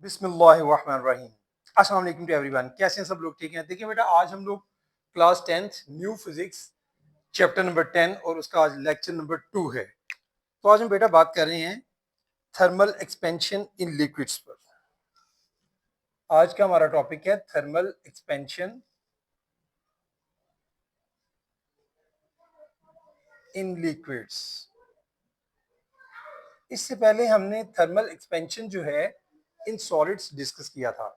बिस्मिल्लाहिर्रहमानिर्रहीम। अस्सलाम वालेकुम टू एवरीवन। कैसे हैं सब लोग? ठीक हैं? देखिए बेटा, आज हम लोग class 10th new physics chapter number 10 और उसका आज लेक्चर नंबर 2 है। तो आज हम बेटा बात कर रहे हैं थर्मल एक्सपेंशन इन लिक्विड्स पर। आज का हमारा टॉपिक है थर्मल एक्सपेंशन इन लिक्विड्स। इससे पहले हमने थर्मल एक्सपेंशन जो है इन सॉलिड्स डिस्कस किया था।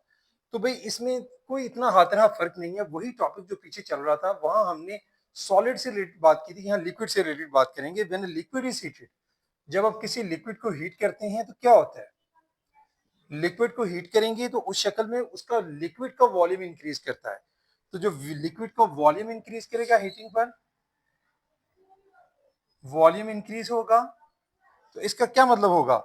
तो भाई इसमें कोई इतना हाथरहा फर्क नहीं है, वही टॉपिक जो पीछे चल रहा था वहां हमने सॉलिड से रिलेटेड बात की थी, यहाँ लिक्विड से रिलेटेड बात करेंगे। व्हेन लिक्विड इज हीटेड, जब आप किसी लिक्विड को हीट करते हैं तो क्या होता है? लिक्विड को हीट करेंगे तो उस शक्ल में उसका लिक्विड का वॉल्यूम इंक्रीज करता है। तो जो लिक्विड का वॉल्यूम इंक्रीज करेगा हीटिंग पर, वॉल्यूम इंक्रीज होगा। तो इसका क्या मतलब होगा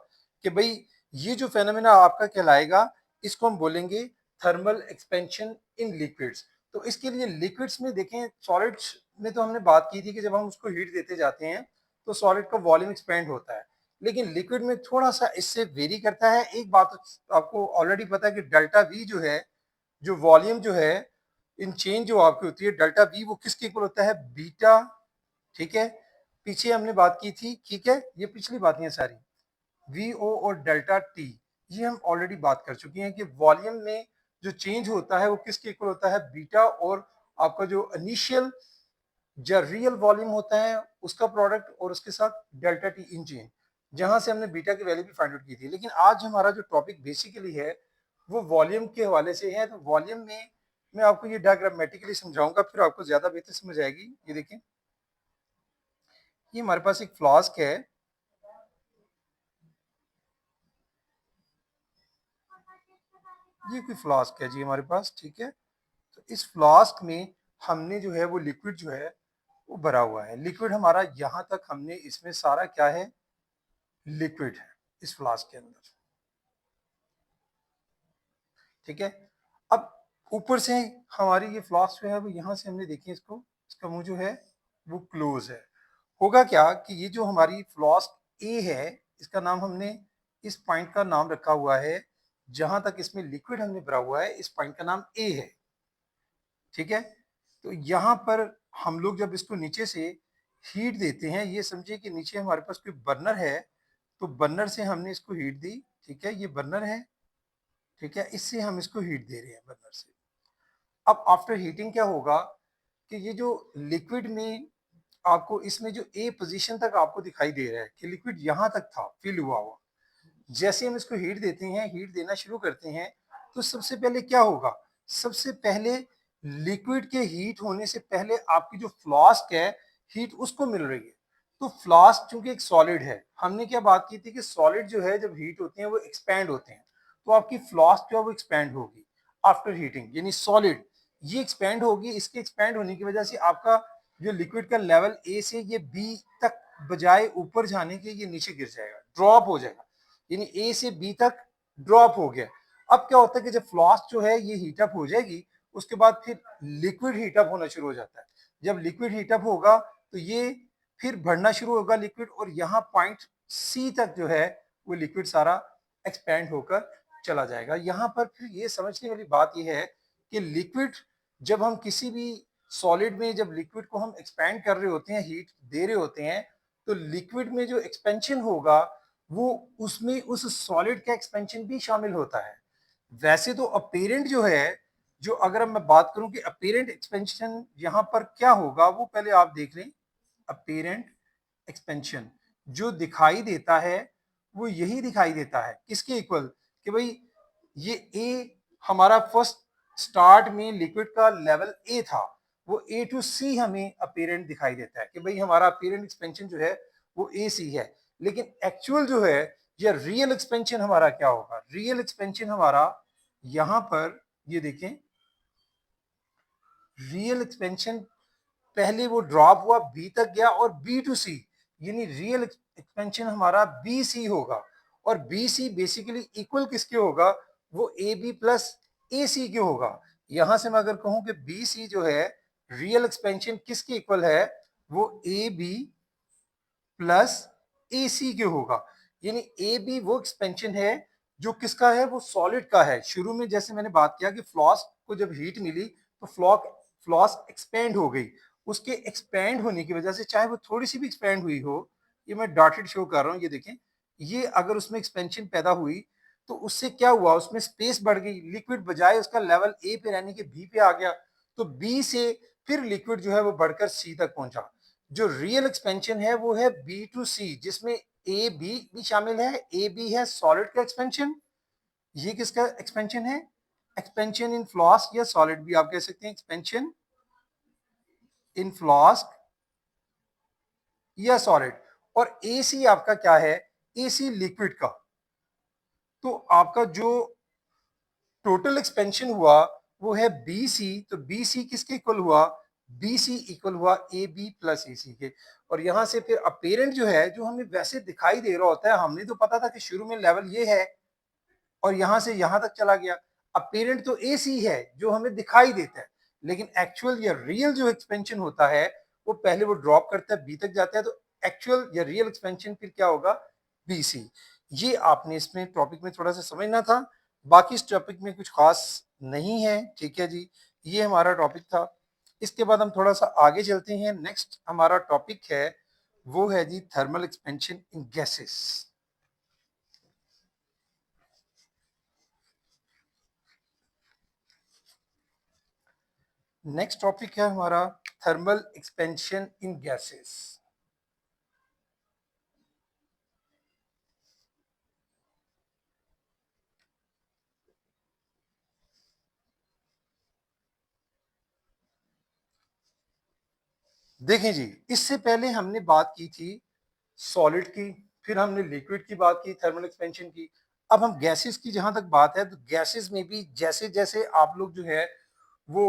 कि भाई ये जो फेनोमेना आपका कहलाएगा, इसको हम बोलेंगे थर्मल एक्सपेंशन इन लिक्विड्स। तो इसके लिए लिक्विड्स में देखें, सॉलिड्स में तो हमने बात की थी कि जब हम उसको हीट देते जाते हैं तो सॉलिड का वॉल्यूम एक्सपेंड होता है, लेकिन लिक्विड में थोड़ा सा इससे वेरी करता है। एक बात तो आपको ऑलरेडी पता है कि डेल्टा वी जो है, जो वॉल्यूम जो है इन चेंज जो आपकी होती है डेल्टा वी, वो किसके इक्वल होता है? बीटा। ठीक है, पीछे हमने बात की थी, ठीक है, ये पिछली बातें हैं सारी। वी ओ और डेल्टा टी, ये हम ऑलरेडी बात कर चुके हैं कि वॉल्यूम में जो चेंज होता है वो किसके इक्वल होता है? बीटा। और आपका जो इनिशियल जो रियल वॉल्यूम होता है उसका प्रोडक्ट और उसके साथ डेल्टा टी इन चेंज, जहां से हमने बीटा की वैल्यू भी फाइंड आउट की थी। लेकिन आज हमारा जो टॉपिक बेसिकली है वो वॉल्यूम के हवाले से है। तो वॉल्यूम में मैं आपको ये डायग्रामेटिकली समझाऊंगा, फिर आपको ज्यादा बेहतर समझ आएगी। ये देखें, ये हमारे पास एक फ्लास्क है। ये कोई फ्लास्क है जी हमारे पास, ठीक है। तो इस फ्लास्क में हमने जो है वो लिक्विड जो है वो भरा हुआ है। लिक्विड हमारा यहाँ तक हमने इसमें सारा क्या है? लिक्विड है इस फ्लास्क के अंदर, ठीक है। अब ऊपर से हमारी ये फ्लास्क जो है वो यहाँ से हमने देखिए इसको, इसका मुंह जो है वो क्लोज है। होगा क्या कि ये जो हमारी फ्लास्क ए है, इसका नाम हमने, इस पॉइंट का नाम रखा हुआ है, जहां तक इसमें लिक्विड हमने भरा हुआ है इस पॉइंट का नाम ए है, ठीक है। तो यहाँ पर हम लोग जब इसको नीचे से हीट देते हैं, ये समझिए कि नीचे हमारे पास कोई बर्नर है, तो बर्नर से हमने इसको हीट दी, ठीक है, ये बर्नर है, ठीक है, इससे हम इसको हीट दे रहे हैं बर्नर से। अब आफ्टर हीटिंग क्या होगा कि ये जो लिक्विड में आपको इसमें जो ए पोजीशन तक आपको दिखाई दे रहा है कि लिक्विड यहाँ तक था फिल हुआ हुआ, जैसे हम इसको हीट देते हैं, हीट देना शुरू करते हैं, तो सबसे पहले क्या होगा? सबसे पहले लिक्विड के हीट होने से पहले आपकी जो फ्लास्क है हीट उसको मिल रही है। तो फ्लास्क चूंकि एक सॉलिड है, हमने क्या बात की थी कि सॉलिड जो है जब हीट होते हैं वो एक्सपैंड होते हैं, तो आपकी फ्लास्क जो है वो एक्सपैंड होगी आफ्टर हीटिंग, यानी सॉलिड ये एक्सपैंड होगी। इसके एक्सपैंड होने की वजह से आपका जो लिक्विड का लेवल ए से ये बी तक बजाय ऊपर जाने के ये नीचे गिर जाएगा, ड्रॉप हो जाएगा, यानी ए से बी तक ड्रॉप हो गया। अब क्या होता है कि जब फ्लास्क जो है ये हीटअप हो जाएगी, उसके बाद फिर लिक्विड हीटअप होना शुरू हो जाता है। जब लिक्विड हीटअप होगा तो ये फिर बढ़ना शुरू होगा लिक्विड, और यहाँ पॉइंट सी तक जो है वो लिक्विड सारा एक्सपैंड होकर चला जाएगा। यहाँ पर फिर ये समझने वाली बात यह है कि लिक्विड, जब हम किसी भी सॉलिड में जब लिक्विड को हम एक्सपैंड कर रहे होते हैं, हीट दे रहे होते हैं, तो लिक्विड में जो एक्सपेंशन होगा वो उसमें उस सॉलिड का एक्सपेंशन भी शामिल होता है। वैसे तो अपेरेंट जो है, जो अगर मैं बात करूं कि अपेरेंट एक्सपेंशन यहाँ पर क्या होगा, वो पहले आप देख लें। अपेरेंट एक्सपेंशन जो दिखाई देता है वो यही दिखाई देता है किसके इक्वल, कि भाई ये ए हमारा फर्स्ट स्टार्ट में लिक्विड का लेवल ए था, वो ए टू सी हमें अपेरेंट दिखाई देता है कि भाई हमारा अपेरेंट एक्सपेंशन जो है वो ए सी है। लेकिन एक्चुअल जो है या रियल एक्सपेंशन हमारा क्या होगा? रियल एक्सपेंशन हमारा यहां पर ये देखें, रियल एक्सपेंशन पहले वो ड्रॉप हुआ बी तक गया और बी टू सी, यानी रियल एक्सपेंशन हमारा बी सी होगा। और बी सी बेसिकली इक्वल किसके होगा? वो ए बी प्लस ए सी के होगा। यहां से मैं अगर कहूं कि बी सी जो है रियल एक्सपेंशन किसके इक्वल है, वो ए बी प्लस ए सी के होगा। यानी ए बी वो एक्सपेंशन है जो किसका है, वो सॉलिड का है। शुरू में जैसे मैंने बात किया कि फ्लास्क को जब हीट मिली तो फ्लास्क एक्सपेंड हो गई। उसके एक्सपेंड होने की वजह से, चाहे वो थोड़ी सी भी एक्सपेंड हुई हो, ये मैं डॉटेड शो कर रहा हूँ, ये देखें, ये अगर उसमें एक्सपेंशन पैदा हुई तो उससे क्या हुआ, उसमें स्पेस बढ़ गई। लिक्विड बजाय उसका लेवल ए पे रहने के बी पे आ गया, तो बी से फिर लिक्विड जो है वो बढ़कर सी तक पहुंचा। जो रियल एक्सपेंशन है वो है बी टू सी, जिसमें ए बी भी शामिल है। ए बी है सॉलिड का एक्सपेंशन, ये किसका एक्सपेंशन है, एक्सपेंशन इन फ्लास्क, या सॉलिड भी आप कह सकते हैं, एक्सपेंशन इन फ्लास्क या सॉलिड। और ए सी आपका क्या है, ए सी लिक्विड का। तो आपका जो टोटल एक्सपेंशन हुआ वो है बी सी, तो बी सी किसके इक्वल हुआ, बी सी इक्वल हुआ ए बी प्लस ए सी के। और यहां से फिर अपेरेंट जो है, जो हमें वैसे दिखाई दे रहा होता है, हमने तो पता था कि शुरू में लेवल ये है और यहां से यहां तक चला गया, अपेरेंट तो ए सी है जो हमें दिखाई देता है, लेकिन एक्चुअल या रियल जो एक्सपेंशन होता है वो पहले वो ड्रॉप करता है, बी तक जाता है, तो एक्चुअल या रियल एक्सपेंशन फिर क्या होगा, बी सी। ये आपने इसमें टॉपिक में थोड़ा सा समझना था, बाकी इस टॉपिक में कुछ खास नहीं है, ठीक है जी। ये हमारा टॉपिक था। इसके बाद हम थोड़ा सा आगे चलते हैं। नेक्स्ट हमारा टॉपिक है वो है जी thermal expansion in gases. Next topic है हमारा थर्मल एक्सपेंशन इन गैसेस। देखें जी, इससे पहले हमने बात की थी सॉलिड की, फिर हमने लिक्विड की बात की, थर्मल एक्सपेंशन की। अब हम गैसेस की जहां तक बात है, तो गैसेस में भी जैसे जैसे आप लोग जो है वो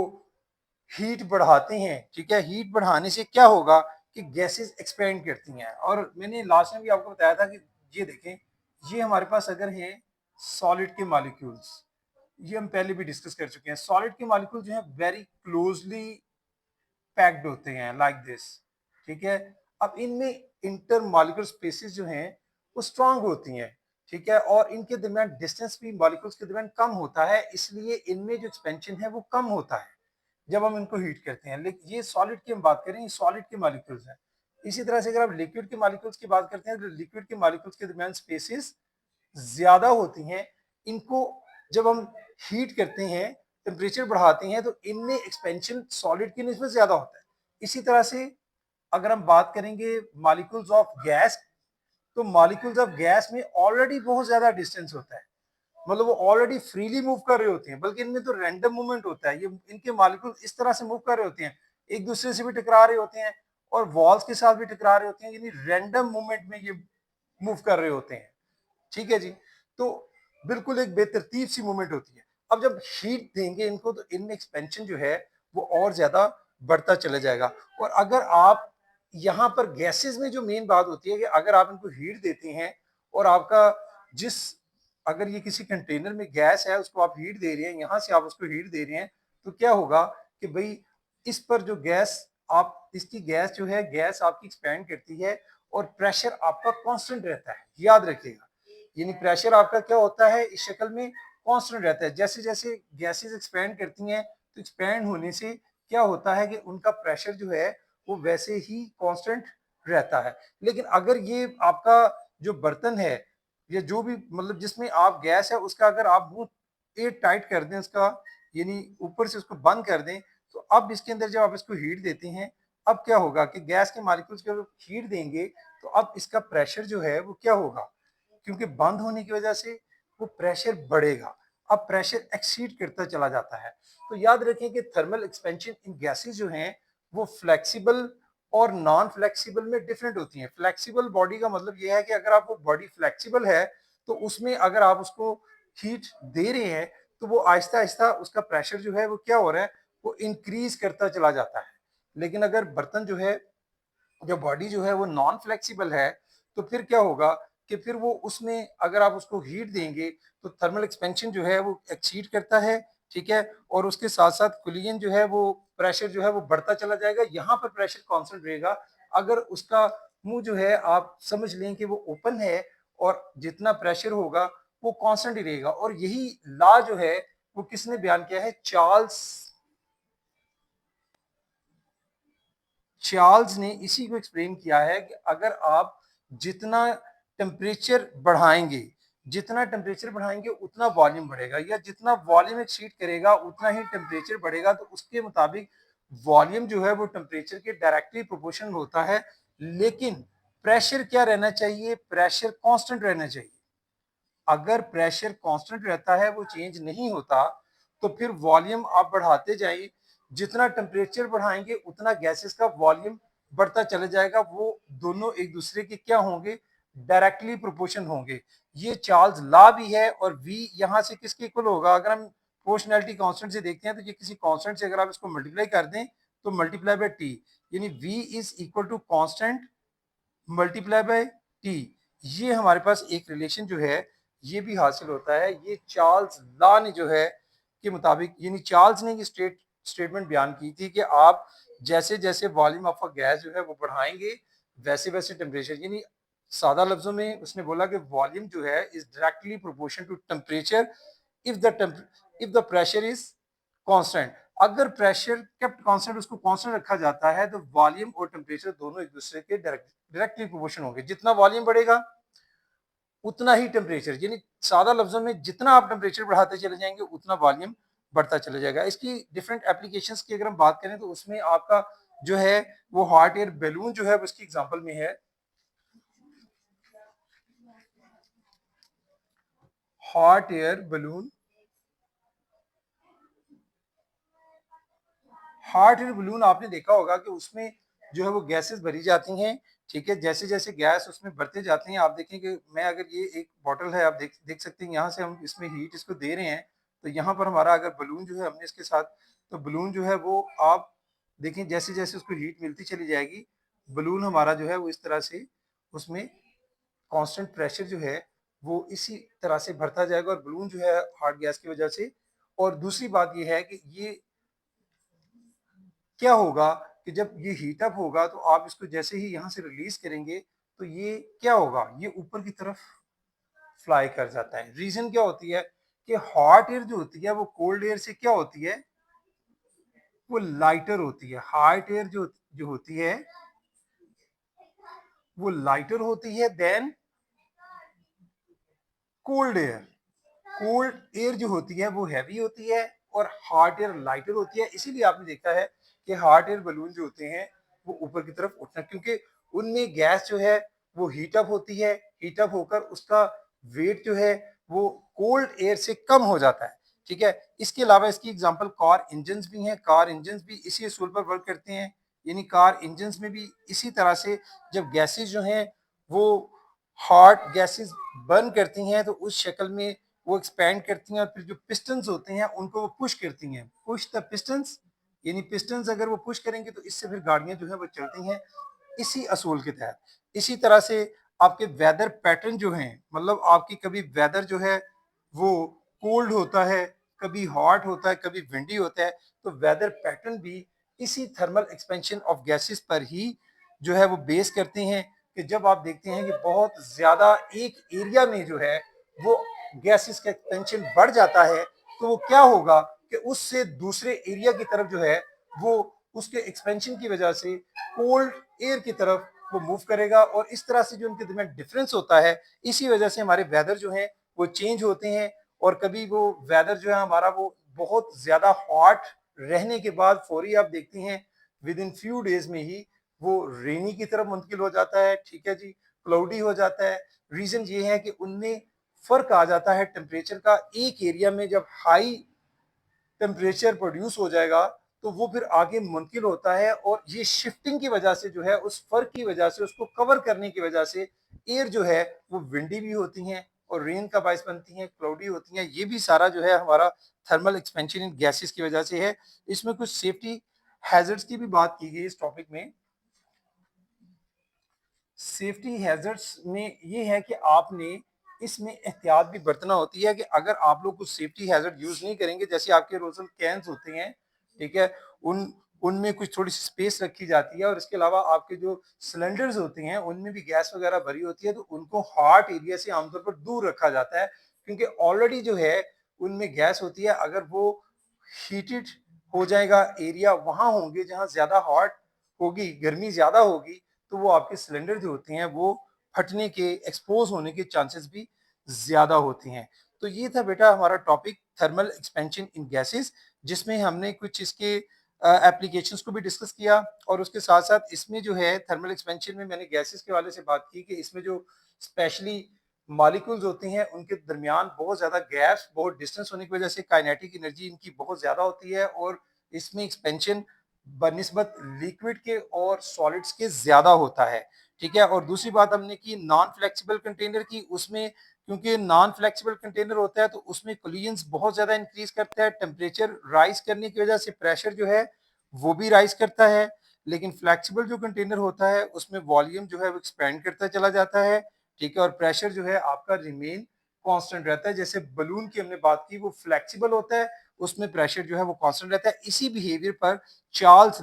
हीट बढ़ाते हैं, ठीक है, हीट बढ़ाने से क्या होगा कि गैसेस एक्सपेंड करती हैं। और मैंने लास्ट में भी आपको बताया था कि ये देखें, ये हमारे पास अगर है सॉलिड के मॉलिक्यूल्स, ये हम पहले भी डिस्कस कर चुके हैं। सॉलिड के मॉलिक्यूल जो है वेरी क्लोजली पैक्ड होते हैं लाइक दिस, ठीक है। अब इनमें इंटर मॉलिक्यूलर स्पेसेस जो हैं वो स्ट्रांग होती हैं, ठीक है, और इनके दरमियान डिस्टेंस भी मॉलिक्यूल्स के दरमियान कम होता है, इसलिए इनमें जो एक्सपेंशन है वो कम होता है जब हम इनको हीट करते हैं। लेकिन ये सॉलिड की हम बात करें, ये सॉलिड के मॉलिक्यूल्स हैं। इसी तरह से अगर आप लिक्विड के मॉलिक्यूल्स की बात करते हैं, तो लिक्विड के मॉलिक्यूल्स के दरमियान स्पेसेस ज्यादा होती हैं। इनको जब हम हीट करते हैं, टेम्परेचर बढ़ाते हैं, तो इनमें एक्सपेंशन सॉलिड की निस्बत ज्यादा होता है। इसी तरह से अगर हम बात करेंगे मॉलिक्यूल्स ऑफ गैस, तो मॉलिक्यूल्स ऑफ गैस में ऑलरेडी बहुत ज्यादा डिस्टेंस होता है, मतलब वो ऑलरेडी फ्रीली मूव कर रहे होते हैं, बल्कि इनमें तो रैंडम मूवमेंट होता है। ये इनके मॉलिक्यूल इस तरह से मूव कर रहे होते हैं, एक दूसरे से भी टकरा रहे होते हैं और वॉल्स के साथ भी टकरा रहे होते हैं, यानी रैंडम मूवमेंट में ये मूव कर रहे होते हैं, ठीक है जी। तो बिल्कुल एक बेतरतीब सी मूवमेंट होती है। अब जब हीट देंगे इनको, तो इनमें एक्सपेंशन जो है वो और ज्यादा बढ़ता चला जाएगा। और अगर आप यहाँ पर गैसेस में जो मेन बात होती है कि अगर आप इनको हीट देते हैं और आपका जिस, अगर ये किसी कंटेनर में गैस है उसको आप हीट दे रहे हैं, यहाँ से आप उसको हीट दे रहे हैं, तो क्या होगा कि भाई इस पर जो गैस, आप इसकी गैस जो है, गैस आपकी एक्सपेंड करती है और प्रेशर आपका कांस्टेंट रहता है, याद रखिएगा। यानी प्रेशर आपका क्या होता है, इस शक्ल में कांस्टेंट रहता है। जैसे जैसे गैसेस एक्सपेंड करती हैं, तो एक्सपेंड होने से क्या होता है कि उनका प्रेशर जो है वो वैसे ही कांस्टेंट रहता है। लेकिन अगर ये आपका जो बर्तन है, या जो भी मतलब जिसमें आप गैस है, उसका अगर आप मुंह एयर टाइट कर दें उसका, यानी ऊपर से उसको बंद कर दें, तो अब इसके अंदर जब आप इसको हीट देते हैं, अब क्या होगा कि गैस के मॉलिक्यूल्स को जब हीट देंगे, तो अब इसका प्रेशर जो है वो क्या होगा, क्योंकि बंद होने की वजह से वो प्रेशर बढ़ेगा। अब प्रेशर एक्सीड करता चला जाता है। तो याद रखें कि थर्मल एक्सपेंशन इन गैसेस जो हैं वो फ्लेक्सिबल और नॉन फ्लेक्सिबल में डिफरेंट होती हैं। फ्लेक्सिबल बॉडी का मतलब यह है कि अगर आपको बॉडी फ्लेक्सिबल है, तो उसमें अगर आप उसको हीट दे रहे हैं, तो वो आहिस्ता आहिस्ता उसका प्रेशर जो है वो क्या हो रहा है, वो इंक्रीज करता चला जाता है। लेकिन अगर बर्तन जो है, जो बॉडी जो है वो नॉन फ्लेक्सिबल है, तो फिर क्या होगा कि फिर वो उसमें अगर आप उसको हीट देंगे, तो थर्मल एक्सपेंशन जो है वो एक्सीड करता है, ठीक है, और उसके साथ साथ कुलियन जो है वो प्रेशर जो है वो बढ़ता चला जाएगा। यहाँ पर प्रेशर कांस्टेंट रहेगा। अगर उसका मुंह जो है आप समझ लें कि वो ओपन है, और जितना प्रेशर होगा वो कांस्टेंट ही रहेगा। और यही लॉ जो है वो किसने बयान किया है? चार्ल्स ने इसी को एक्सप्लेन किया है कि अगर आप जितना टेम्परेचर बढ़ाएंगे उतना वॉल्यूम बढ़ेगा, या जितना वॉल्यूम एक्सीड करेगा उतना ही टेम्परेचर बढ़ेगा। तो उसके मुताबिक वॉल्यूम जो है वो टेम्परेचर के डायरेक्टली प्रोपोर्शनल होता है, लेकिन प्रेशर क्या रहना चाहिए? प्रेशर कांस्टेंट रहना चाहिए। अगर प्रेशर कांस्टेंट रहता है, वो चेंज नहीं होता, तो फिर वॉल्यूम आप बढ़ाते जाइए, जितना टेम्परेचर बढ़ाएंगे उतना गैसेस का वॉल्यूम बढ़ता चला जाएगा। वो दोनों एक दूसरे के क्या होंगे? डायरेक्टली प्रोपोर्शन होंगे। ये चार्ल्स लॉ भी है। और v यहां से किसके इक्वल होगा? अगर हम प्रोपोर्शनैलिटी कांस्टेंट से देखते हैं तो ये किसी कांस्टेंट से अगर आप इसको मल्टीप्लाई कर दें तो मल्टीप्लाई बाय टी, यानी v is equal to constant multiply by T. ये हमारे पास एक रिलेशन जो है ये भी हासिल होता है। ये चार्ल्स लॉ ने जो है के मुताबिक, यानी चार्ल्स ने ये स्टेटमेंट बयान की थी कि आप जैसे जैसे वॉल्यूम ऑफ अ गैस जो है वो बढ़ाएंगे वैसे वैसे टेम्परेचर, यानी सादा लफ्जों में उसने बोला कि वॉल्यूम जो है is directly proportion to temperature if the pressure is constant. अगर प्रेशर केप्ट कांस्टेंट, उसको कांस्टेंट रखा जाता है, तो वॉल्यूम और टेम्परेचर दोनों एक दूसरे के डायरेक्टली प्रोपोर्शन होंगे। जितना वॉल्यूम बढ़ेगा उतना ही टेम्परेचर, यानी सादा लफ्जों में जितना आप टेम्परेचर बढ़ाते चले जाएंगे उतना वॉल्यूम बढ़ता चला जाएगा। इसकी डिफरेंट एप्लीकेशंस की अगर हम बात करें तो उसमें आपका जो है वो हॉट एयर बैलून जो है उसकी एग्जांपल में है। Hot air balloon, hot air balloon आपने देखा होगा कि उसमें जो है वो गैसेस भरी जाती हैं। ठीक है, जैसे जैसे गैस उसमें बढ़ते जाते हैं, आप देखें कि मैं अगर ये एक बॉटल है, आप देख सकते हैं यहाँ से हम इसमें हीट इसको दे रहे हैं, तो यहाँ पर हमारा अगर बलून जो है हमने इसके साथ, तो बलून जो है वो आप देखें जैसे जैसे उसको हीट मिलती चली जाएगी, बलून हमारा जो है वो इस तरह से उसमें कांस्टेंट प्रेशर जो है वो इसी तरह से भरता जाएगा, और बलून जो है हॉट गैस की वजह से। और दूसरी बात ये है कि ये क्या होगा कि जब ये हीट अप होगा तो आप इसको जैसे ही यहाँ से रिलीज करेंगे तो ये क्या होगा? ये ऊपर की तरफ फ्लाई कर जाता है। रीजन क्या होती है कि हॉट एयर जो होती है वो कोल्ड एयर से क्या होती है? वो लाइटर होती है। हॉट एयर जो जो होती है वो लाइटर होती है than cold air. Cold air जो होती है वो हैवी होती है और हॉट एयर लाइटर होती है। इसीलिए आपने देखा है कि हॉट एयर बलून जो होते हैं वो ऊपर की तरफ उठना, क्योंकि उनमें गैस जो है वो हीट अप होती है, हीट अप होकर उसका वेट जो है वो कोल्ड एयर से कम हो जाता है। ठीक है, इसके अलावा इसकी एग्जांपल कार इंजन भी हैं। कार इंजन भी इसी असूल पर वर्क करते हैं, यानी कार इंजन में भी इसी तरह से जब गैसेज जो हैं वो हॉट गैसेस बर्न करती हैं तो उस शक्ल में वो एक्सपैंड करती हैं, और फिर जो पिस्टन्स होते हैं उनको वो पुश करती हैं। पुश द पिस्टन्स, यानी पिस्टन्स अगर वो पुश करेंगे तो इससे फिर गाड़ियां जो है वो चलती हैं इसी असूल के तहत। इसी तरह से आपके वेदर पैटर्न जो हैं, मतलब आपकी कभी वेदर जो है वो कोल्ड होता है, कभी हॉट होता है, कभी विंडी होता है, तो वेदर पैटर्न भी इसी थर्मल एक्सपेंशन ऑफ गैसेस पर ही जो है वो बेस करते हैं। कि जब आप देखते हैं कि बहुत ज्यादा एक एरिया में जो है वो गैसेस का एक्सपेंशन बढ़ जाता है, तो वो क्या होगा कि उससे दूसरे एरिया की तरफ जो है वो उसके एक्सपेंशन की वजह से कोल्ड एयर की तरफ वो मूव करेगा, और इस तरह से जो उनके दरमियान डिफरेंस होता है इसी वजह से हमारे वेदर जो है वो चेंज होते हैं। और कभी वो वेदर जो है हमारा वो बहुत ज्यादा हॉट रहने के बाद फौरी आप देखते हैं विद इन फ्यू डेज में ही वो रेनी की तरफ मुंतकिल हो जाता है। ठीक है जी, क्लाउडी हो जाता है। रीजन ये है कि उनमें फर्क आ जाता है टेम्परेचर का। एक एरिया में जब हाई टेम्परेचर प्रोड्यूस हो जाएगा तो वो फिर आगे मुंतकिल होता है, और ये शिफ्टिंग की वजह से जो है उस फर्क की वजह से उसको कवर करने की वजह से एयर जो है वो विंडी भी होती हैं और रेन का बायस बनती हैं, क्लाउडी होती हैं। ये भी सारा जो है हमारा थर्मल एक्सपेंशन इन गैसेस की वजह से है। इसमें कुछ सेफ्टी हैजर्ड्स की भी बात की गई इस टॉपिक में। सेफ्टी हैजर्ड्स में ये है कि आपने इसमें एहतियात भी बरतना होती है कि अगर आप लोग कुछ सेफ्टी हैजर्ड यूज नहीं करेंगे, जैसे आपके रोजल कैंस होते हैं, ठीक है, उन उनमें कुछ थोड़ी सी स्पेस रखी जाती है, और इसके अलावा आपके जो सिलेंडर्स होते हैं उनमें भी गैस वगैरह भरी होती है, तो उनको हॉट एरिया से आमतौर पर दूर रखा जाता है क्योंकि ऑलरेडी जो है उनमें गैस होती है, अगर वो हीटेड हो जाएगा एरिया वहां होंगे जहां ज्यादा हॉट होगी, गर्मी ज्यादा होगी, तो वो आपके सिलेंडर जो होते हैं वो फटने के, एक्सपोज होने के चांसेस भी ज्यादा होते हैं। तो ये था बेटा हमारा topic thermal expansion in gases, जिसमें हमने कुछ इसके एप्लीकेशंस को भी डिस्कस किया, और उसके साथ साथ इसमें जो है थर्मल एक्सपेंशन में मैंने गैसेस के वाले से बात की कि इसमें जो स्पेशली मॉलिक्यूल्स होती हैं उनके दरमियान बहुत ज्यादा गैप्स, बहुत डिस्टेंस होने की वजह से काइनेटिक एनर्जी इनकी बहुत ज्यादा होती है, और इसमें एक्सपेंशन बनिस्बत लिक्विड के और सॉलिड्स के ज्यादा होता है। ठीक है, और दूसरी बात हमने की नॉन फ्लेक्सिबल कंटेनर की, उसमें क्योंकि नॉन फ्लेक्सिबल कंटेनर होता है तो उसमें कोलिजन्स बहुत ज्यादा इंक्रीज करता है, टेम्परेचर राइज करने की वजह से प्रेशर जो है वो भी राइज करता है। लेकिन फ्लेक्सिबल जो कंटेनर होता है उसमें वॉल्यूम जो है वो एक्सपेंड करता चला जाता है। ठीक है, और प्रेशर जो है आपका रिमेन कांस्टेंट रहता है। जैसे बलून की हमने बात की, वो फ्लेक्सिबल होता है, उसमें प्रेशर जो है वो कांस्टेंट रहता है। इसी बिहेवियर पर चार्ल्स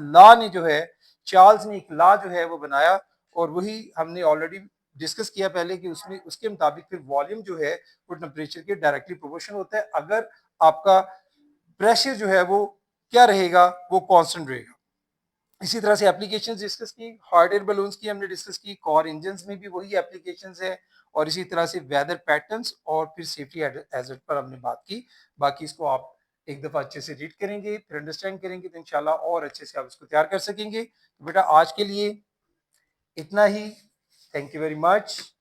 ने एक लॉ जो है वो बनाया, और वही हमने ऑलरेडी डिस्कस किया पहले कि उसमें उसके मुताबिक फिर वॉल्यूम जो है वो टेम्परेचर के डायरेक्टली प्रोपोर्शनल होता है, अगर आपका प्रेशर जो है वो क्या रहेगा, वो कांस्टेंट रहेगा। इसी तरह से एप्लीकेशंस डिस्कस की, हॉट एयर बलून्स की हमने डिस्कस की, कोर इंजन्स में भी वही एप्लीकेशंस है, और इसी तरह से वेदर पैटर्न्स और फिर सेफ्टी हैजर्ड पर हमने बात की। बाकी इसको आप एक दफा अच्छे से रीड करेंगे, फिर अंडरस्टैंड करेंगे, तो इंशाल्लाह और अच्छे से आप इसको तैयार कर सकेंगे। तो बेटा आज के लिए इतना ही। Thank you very much.